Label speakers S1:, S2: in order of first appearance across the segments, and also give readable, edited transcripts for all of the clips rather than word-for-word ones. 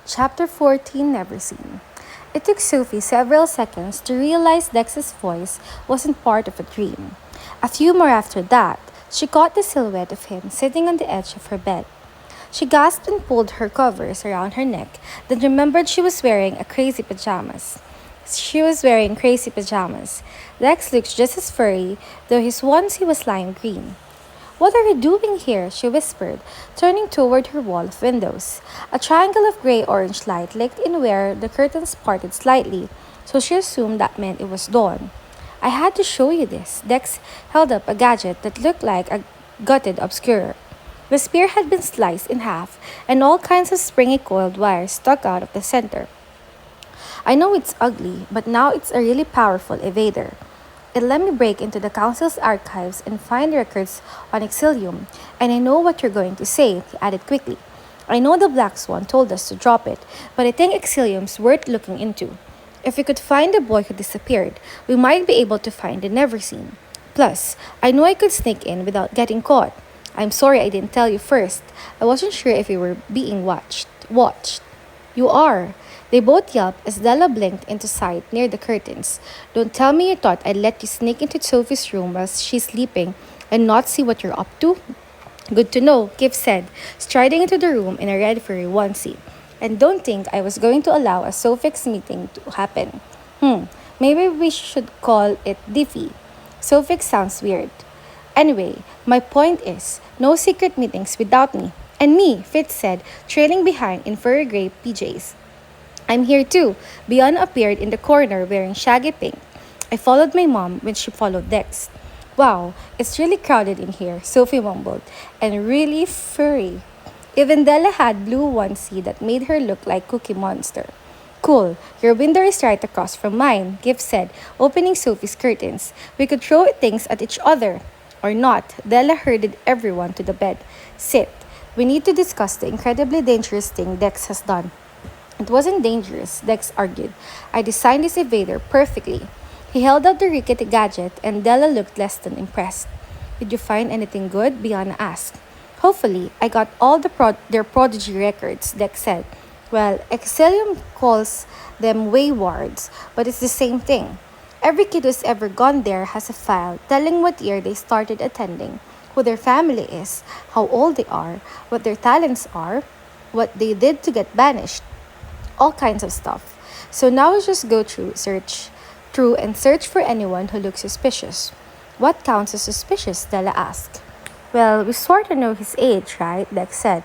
S1: Chapter 14 Neverseen. It took Sophie several seconds to realize Dex's voice wasn't part of a dream. A few more after that, she caught the silhouette of him sitting on the edge of her bed. She gasped and pulled her covers around her neck, then remembered she was wearing crazy pajamas. Dex looked just as furry, though his onesie was lime green. "What are you doing here?" she whispered, turning toward her wall of windows. A triangle of gray-orange light leaked in where the curtains parted slightly, so she assumed that meant it was dawn. "I had to show you this." Dex held up a gadget that looked like a gutted obscurer. The spear had been sliced in half, and all kinds of springy coiled wires stuck out of the center. "I know it's ugly, but now it's a really powerful evader. It let me break into the council's archives and find records on Exilium, and I know what you're going to say," he added quickly. "I know the Black Swan told us to drop it, but I think Exilium's worth looking into. If we could find the boy who disappeared, we might be able to find the Neverseen. Plus, I know I could sneak in without getting caught. I'm sorry I didn't tell you first. I wasn't sure if we were being watched. You are." They both yelped as Della blinked into sight near the curtains. "Don't tell me you thought I'd let you sneak into Sophie's room while she's sleeping and not see what you're up to?" "Good to know," Kif said, striding into the room in a red furry onesie. "And don't think I was going to allow a Sophix meeting to happen. Maybe we should call it Diffie. Sophix sounds weird. Anyway, my point is, no secret meetings without me." "And me," Fitz said, trailing behind in furry gray PJs. "I'm here too." Beyond appeared in the corner wearing shaggy pink. "I followed my mom when she followed Dex." "Wow, it's really crowded in here," Sophie mumbled, "and really furry." Even Della had blue onesie that made her look like Cookie Monster. "Cool, your window is right across from mine," Gift said, opening Sophie's curtains. "We could throw things at each other." "Or not." Della herded everyone to the bed. "Sit. We need to discuss the incredibly dangerous thing Dex has done." "It wasn't dangerous," Dex argued. "I designed this evader perfectly." He held out the rickety gadget, and Della looked less than impressed. "Did you find anything good?" Bianna asked. "Hopefully, I got all their prodigy records," Dex said. "Well, Exilium calls them waywards, but it's the same thing. Every kid who's ever gone there has a file telling what year they started attending, who their family is, how old they are, what their talents are, what they did to get banished. All kinds of stuff. So now we just go search for anyone who looks suspicious." "What counts as suspicious?" Della asked. "Well, we sort of know his age, right?" Dex said.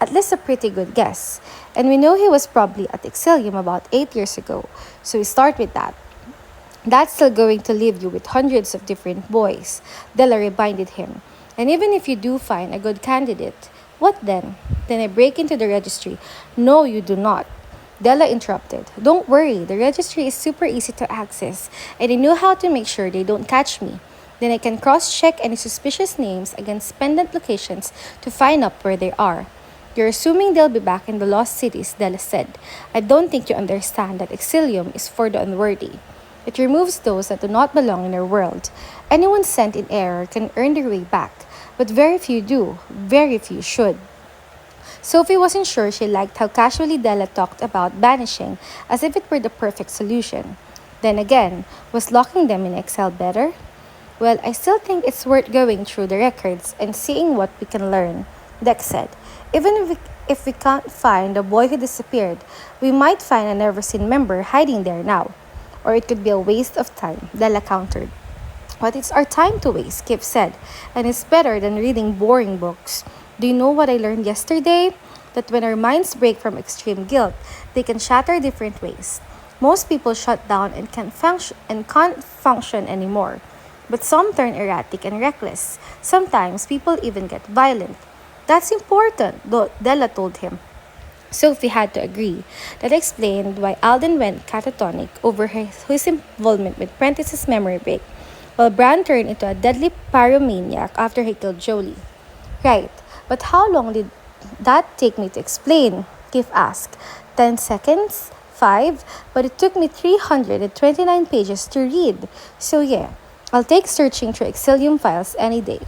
S1: "At least a pretty good guess. And we know he was probably at Exilium about 8 years ago, so we start with that." "That's still going to leave you with hundreds of different boys," Della reminded him. "And even if you do find a good candidate, what then?" "Then I break into the registry." "No, you do not." Della interrupted. "Don't worry, the registry is super easy to access, and I know how to make sure they don't catch me. Then I can cross-check any suspicious names against pendant locations to find out where they are." "You're assuming they'll be back in the lost cities," Della said. "I don't think you understand that Exilium is for the unworthy. It removes those that do not belong in our world. Anyone sent in error can earn their way back, but very few do. Very few should." Sophie wasn't sure she liked how casually Della talked about banishing, as if it were the perfect solution. Then again, was locking them in exile better? "Well, I still think it's worth going through the records and seeing what we can learn," Dex said. "Even if we can't find the boy who disappeared, we might find a Neverseen member hiding there now. Or it could be a waste of time," Della countered. "But it's our time to waste," Kip said, "and it's better than reading boring books. Do you know what I learned yesterday? That when our minds break from extreme guilt, they can shatter different ways. Most people shut down and can't function anymore. But some turn erratic and reckless. Sometimes people even get violent. That's important," Della told him. Sophie had to agree. That explained why Alden went catatonic over his involvement with Prentice's memory break, while Bran turned into a deadly pyromaniac after he killed Jolie. "Right, but how long did that take me to explain?" Kif asked. 10 seconds? 5? But it took me 329 pages to read. So yeah, I'll take searching through Exilium files any day."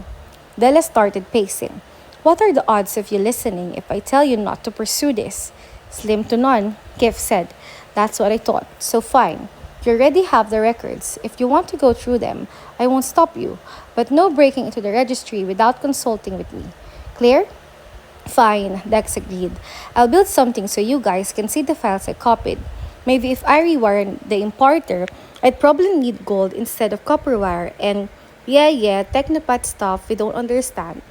S1: Della started pacing. "What are the odds of you listening if I tell you not to pursue this?" Slim to none, Kif said. That's what I thought. So fine. You already have the records. If you want to go through them, I won't stop you. But no breaking into the registry without consulting with me. Clear? Fine, Dex agreed. I'll build something so you guys can see the files I copied. Maybe if I rewire the importer, I'd probably need gold instead of copper wire and yeah, technopath stuff we don't understand.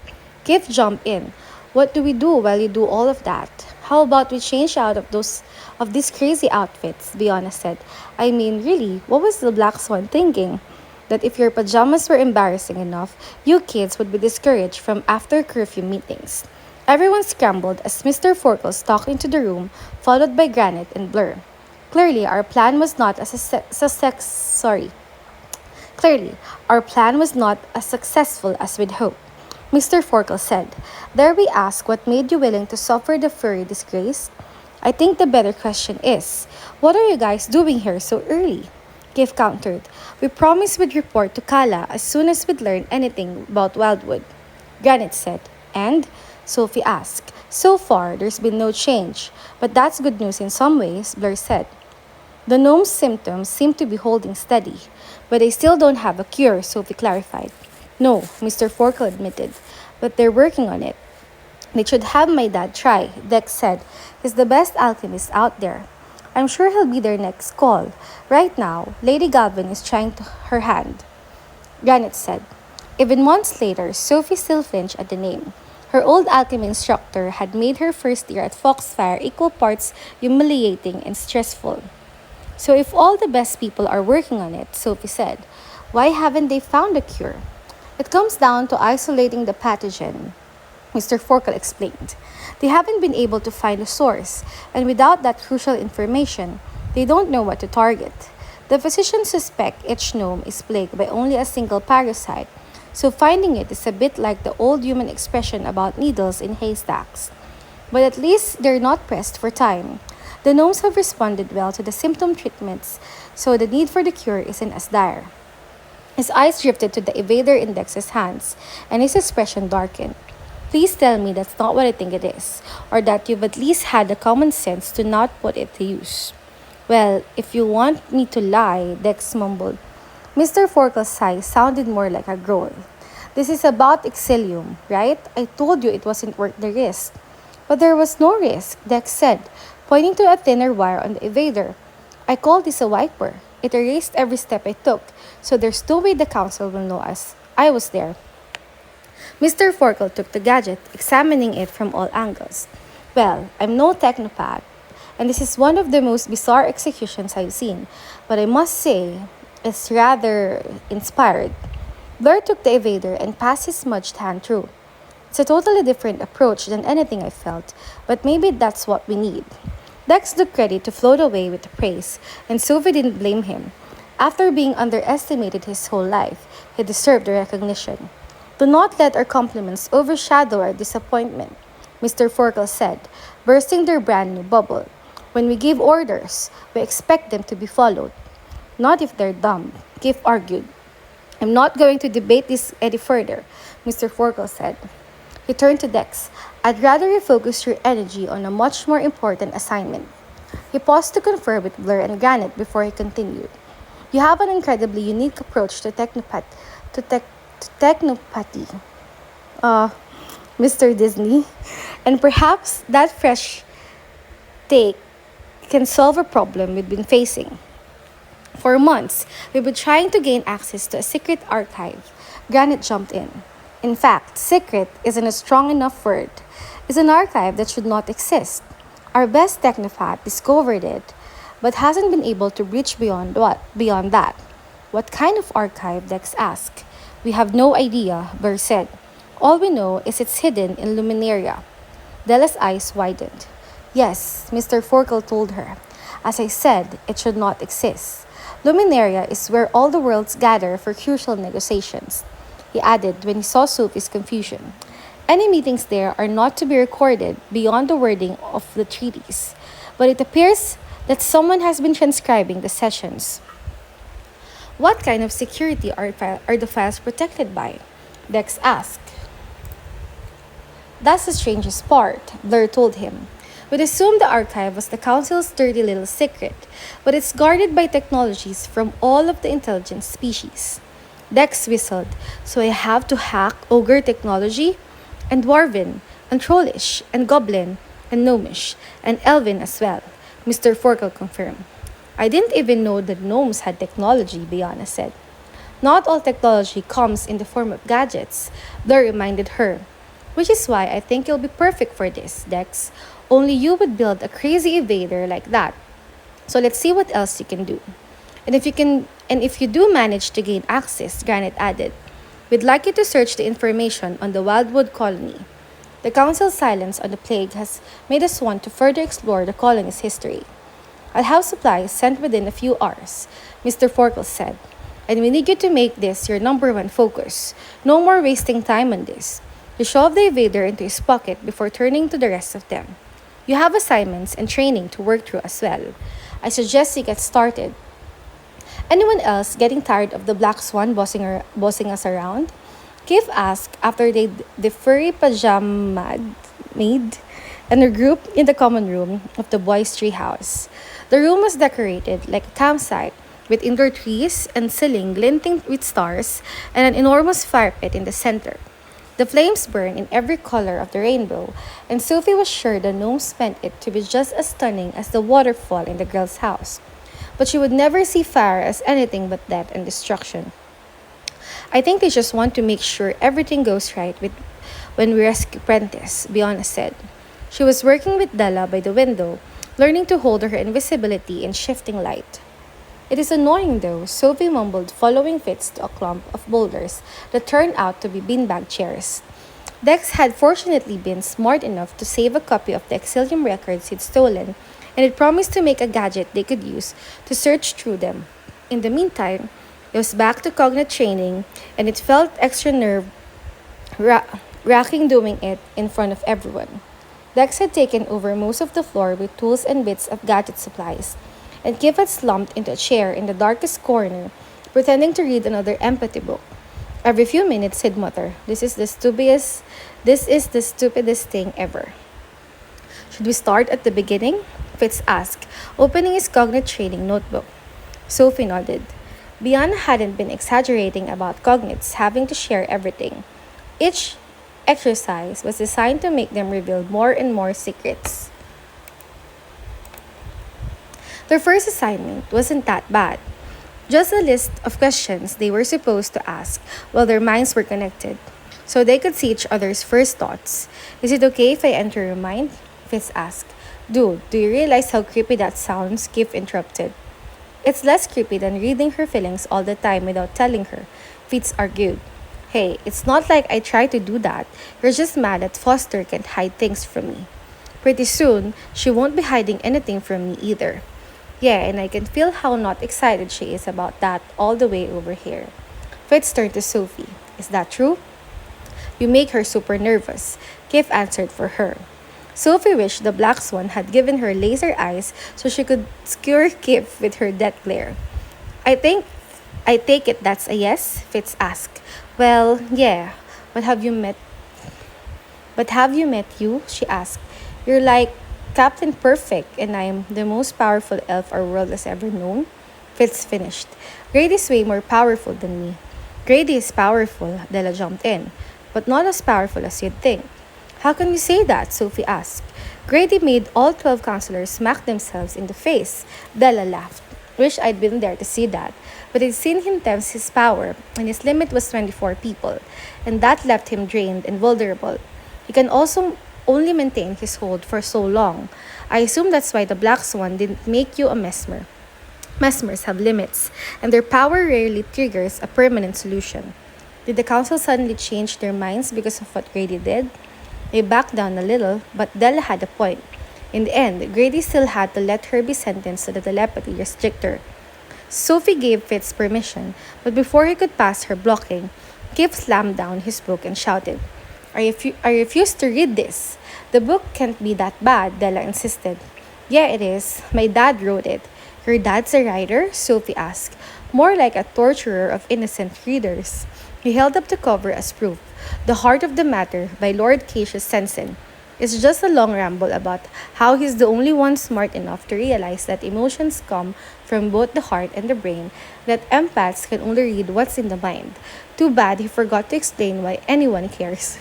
S1: Kif jumped in. What do we do while you do all of that? How about we change out of these crazy outfits, Biona said. I mean, really, what was the Black Swan thinking? That if your pajamas were embarrassing enough, you kids would be discouraged from after curfew meetings. Everyone scrambled as Mr. Forkle stalked into the room, followed by Granite and Blur. Clearly, our plan was not as Clearly, our plan was not as successful as we'd hoped. Mr. Forkle said, Dare we ask what made you willing to suffer the furry disgrace? I think the better question is, what are you guys doing here so early? Kif countered, We promised we'd report to Kala as soon as we'd learn anything about Wildwood. Granite said, And? Sophie asked. So far, there's been no change, but that's good news in some ways, Blur said. The gnome's symptoms seem to be holding steady, but they still don't have a cure, Sophie clarified. No, Mr. Forkle admitted, but they're working on it. They should have my dad try, Dex said. He's the best alchemist out there. I'm sure he'll be their next call. Right now, Lady Galvin is trying her hand. Granite said. Even months later, Sophie still flinched at the name. Her old alchemy instructor had made her first year at Foxfire equal parts humiliating and stressful. So if all the best people are working on it, Sophie said, why haven't they found a cure? It comes down to isolating the pathogen, Mr. Forkle explained. They haven't been able to find a source, and without that crucial information, they don't know what to target. The physicians suspect each gnome is plagued by only a single parasite, so finding it is a bit like the old human expression about needles in haystacks. But at least they're not pressed for time. The gnomes have responded well to the symptom treatments, so the need for the cure isn't as dire. His eyes drifted to the evader index's hands, and his expression darkened. Please tell me that's not what I think it is, or that you've at least had the common sense to not put it to use. Well, if you want me to lie, Dex mumbled. Mr. Forkle's sigh sounded more like a groan. This is about Exilium, right? I told you it wasn't worth the risk. But there was no risk, Dex said, pointing to a thinner wire on the evader. I call this a wiper. It erased every step I took, so there's no way the council will know I was there. Mr. Forkle took the gadget, examining it from all angles. Well, I'm no technopath, and this is one of the most bizarre executions I've seen, but I must say, it's rather inspired. Blur took the evader and passed his smudged hand through. It's a totally different approach than anything I felt, but maybe that's what we need. Dex looked ready to float away with the praise, and Sophie didn't blame him. After being underestimated his whole life, he deserved the recognition. Do not let our compliments overshadow our disappointment, Mr. Forkle said, bursting their brand new bubble. When we give orders, we expect them to be followed. Not if they're dumb, Kif argued. I'm not going to debate this any further, Mr. Forkle said. He turned to Dex. I'd rather you focus your energy on a much more important assignment. He paused to confer with Blur and Granite before he continued. You have an incredibly unique approach to technopathy, Mr. Disney, and perhaps that fresh take can solve a problem we've been facing. For months, we've been trying to gain access to a secret archive. Granite jumped in. In fact, secret isn't a strong enough word. It's an archive that should not exist. Our best technopath discovered it, but hasn't been able to reach beyond that. What kind of archive? Dex asked. We have no idea, Burr said. All we know is it's hidden in Luminaria. Della's eyes widened. Yes, Mr. Forkle told her. As I said, it should not exist. Luminaria is where all the worlds gather for crucial negotiations, he added when he saw Sophie's confusion. Any meetings there are not to be recorded beyond the wording of the treaties, but it appears that someone has been transcribing the sessions. What kind of security are the files protected by? Dex asked. That's the strangest part, Blur told him. We'd assume the archive was the Council's dirty little secret, but it's guarded by technologies from all of the intelligent species. Dex whistled, so I have to hack ogre technology? And dwarven, and trollish, and goblin, and gnomish, and elven as well, Mr. Forkle confirmed. I didn't even know that gnomes had technology, Biana said. Not all technology comes in the form of gadgets, Blair reminded her. Which is why I think you'll be perfect for this, Dex. Only you would build a crazy evader like that. So let's see what else you can do. And if you do manage to gain access, Granite added, we'd like you to search the information on the Wildwood colony. The Council's silence on the plague has made us want to further explore the colony's history. I'll have supplies sent within a few hours, Mr. Forkle said. And we need you to make this your number one focus. No more wasting time on this. He shoved the evader into his pocket before turning to the rest of them. You have assignments and training to work through as well. I suggest you get started. Anyone else getting tired of the Black Swan bossing us around? Kif asked after the furry pajama maid and her group in the common room of the boys' treehouse. The room was decorated like a campsite with indoor trees and ceiling glinting with stars and an enormous fire pit in the center. The flames burned in every color of the rainbow, and Sophie was sure the gnomes meant it to be just as stunning as the waterfall in the girl's house. But she would never see fire as anything but death and destruction. I think they just want to make sure everything goes right when we rescue Prentice, Biona said. She was working with Della by the window, learning to hold her invisibility in shifting light. It is annoying though, Sophie mumbled, following Fitz to a clump of boulders that turned out to be beanbag chairs. Dex had fortunately been smart enough to save a copy of the Exilium records he'd stolen, and it promised to make a gadget they could use to search through them. In the meantime, it was back to Cognate training, and it felt extra nerve-wracking doing it in front of everyone. Dex had taken over most of the floor with tools and bits of gadget supplies, and Kip had slumped into a chair in the darkest corner, pretending to read another empathy book. Every few minutes he'd mutter, this is the stupidest thing ever. Should we start at the beginning? Fitz asked, opening his Cognate training notebook. Sophie nodded. Biana hadn't been exaggerating about Cognates having to share everything. Each exercise was designed to make them reveal more and more secrets. Their first assignment wasn't that bad. Just a list of questions they were supposed to ask while their minds were connected, so they could see each other's first thoughts. Is it okay if I enter your mind? Fitz asked. Dude, do you realize how creepy that sounds? Kif interrupted. It's less creepy than reading her feelings all the time without telling her, Fitz argued. Hey, it's not like I try to do that. You're just mad that Foster can't hide things from me. Pretty soon, she won't be hiding anything from me either. Yeah, and I can feel how not excited she is about that all the way over here. Fitz turned to Sophie. Is that true? You make her super nervous, Kif answered for her. Sophie wished the Black Swan had given her laser eyes so she could skewer Kif with her death glare. I take it that's a yes, Fitz asked. Well, yeah. But have you met you? She asked. You're like Captain Perfect, and I am the most powerful elf our world has ever known. Fitz finished. Grady is way more powerful than me. Grady is powerful, Della jumped in, but not as powerful as you'd think. How can you say that? Sophie asked. Grady made all 12 counselors smack themselves in the face. Della laughed. Wish I'd been there to see that. But I'd seen him test his power, and his limit was 24 people, and that left him drained and vulnerable. He can also only maintain his hold for so long. I assume that's why the Black Swan didn't make you a mesmer. Mesmers have limits, and their power rarely triggers a permanent solution. Did the council suddenly change their minds because of what Grady did? They backed down a little, but Della had a point. In the end, Grady still had to let her be sentenced to the telepathy restrictor. Sophie gave Fitz permission, but before he could pass her blocking, Kip slammed down his book and shouted, I refuse to read this. The book can't be that bad, Della insisted. Yeah, it is. My dad wrote it. Your dad's a writer? Sophie asked. More like a torturer of innocent readers. He held up the cover as proof. The Heart of the Matter by Lord Cassius Sensen. It's just a long ramble about how he's the only one smart enough to realize that emotions come from both the heart and the brain, that empaths can only read what's in the mind. Too bad he forgot to explain why anyone cares.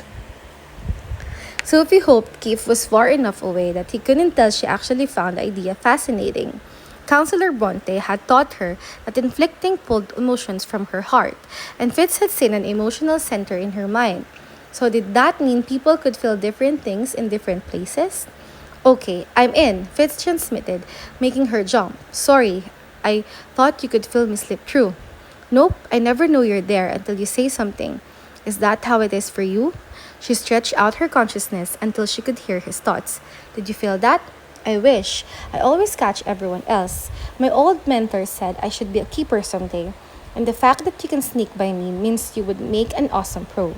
S1: Sophie hoped Keith was far enough away that he couldn't tell she actually found the idea fascinating. Counselor Bronte had taught her that inflicting pulled emotions from her heart, and Fitz had seen an emotional center in her mind. So, did that mean people could feel different things in different places? Okay, I'm in, Fitz transmitted, making her jump. Sorry, I thought you could feel me slip through. Nope, I never know you're there until you say something. Is that how it is for you? She stretched out her consciousness until she could hear his thoughts. Did you feel that? I wish. I always catch everyone else. My old mentor said I should be a keeper someday. And the fact that you can sneak by me means you would make an awesome pro.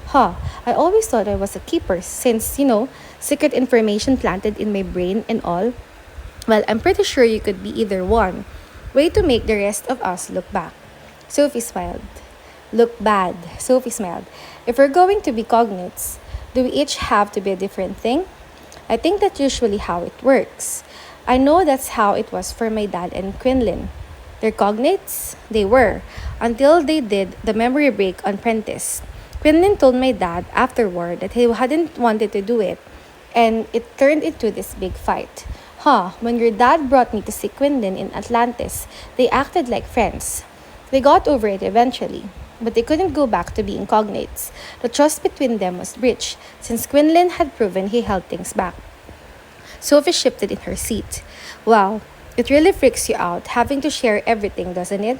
S1: Huh, I always thought I was a keeper since, secret information planted in my brain and all. Well, I'm pretty sure you could be either one. Way to make the rest of us look back. Sophie smiled. Look bad, Sophie smiled. If we're going to be cognates, do we each have to be a different thing? I think that's usually how it works. I know that's how it was for my dad and Quinlan. They're cognates? They were, until they did the memory break on Prentice. Quinlan told my dad afterward that he hadn't wanted to do it, and it turned into this big fight. When your dad brought me to see Quinlan in Atlantis, they acted like friends. They got over it eventually, but they couldn't go back to being cognates. The trust between them was breached since Quinlan had proven he held things back. Sophie shifted in her seat. Wow, it really freaks you out having to share everything, doesn't it?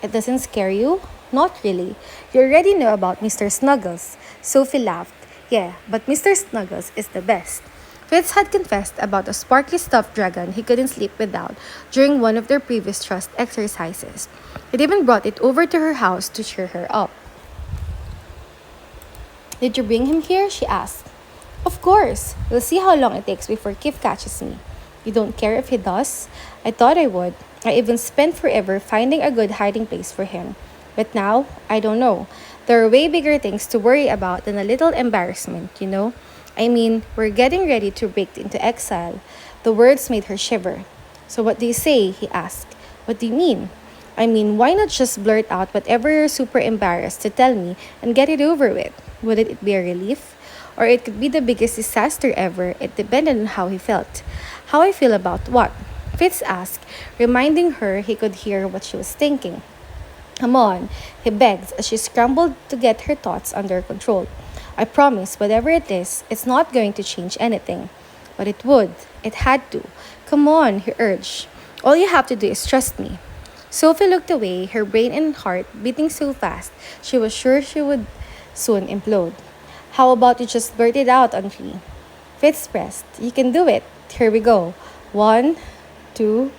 S1: It doesn't scare you? Not really. You already know about Mr. Snuggles. Sophie laughed. Yeah, but Mr. Snuggles is the best. Fitz had confessed about a sparkly stuffed dragon he couldn't sleep without during one of their previous trust exercises. He'd even brought it over to her house to cheer her up. Did you bring him here? She asked. Of course. We'll see how long it takes before Kif catches me. You don't care if he does? I thought I would. I even spent forever finding a good hiding place for him. But now, I don't know. There are way bigger things to worry about than a little embarrassment. I mean, we're getting ready to break into exile. The words made her shiver. So what do you say? He asked. What do you mean? I mean, why not just blurt out whatever you're super embarrassed to tell me and get it over with? Wouldn't it be a relief? Or it could be the biggest disaster ever. It depended on how he felt. How I feel about what? Fitz asked, reminding her he could hear what she was thinking. Come on, he begged as she scrambled to get her thoughts under control. I promise, whatever it is, it's not going to change anything. But it would. It had to. Come on, he urged. All you have to do is trust me. Sophie looked away, her brain and heart beating so fast she was sure she would soon implode. How about you just blurt it out on three? Fitz pressed. You can do it. Here we go. 1, 2,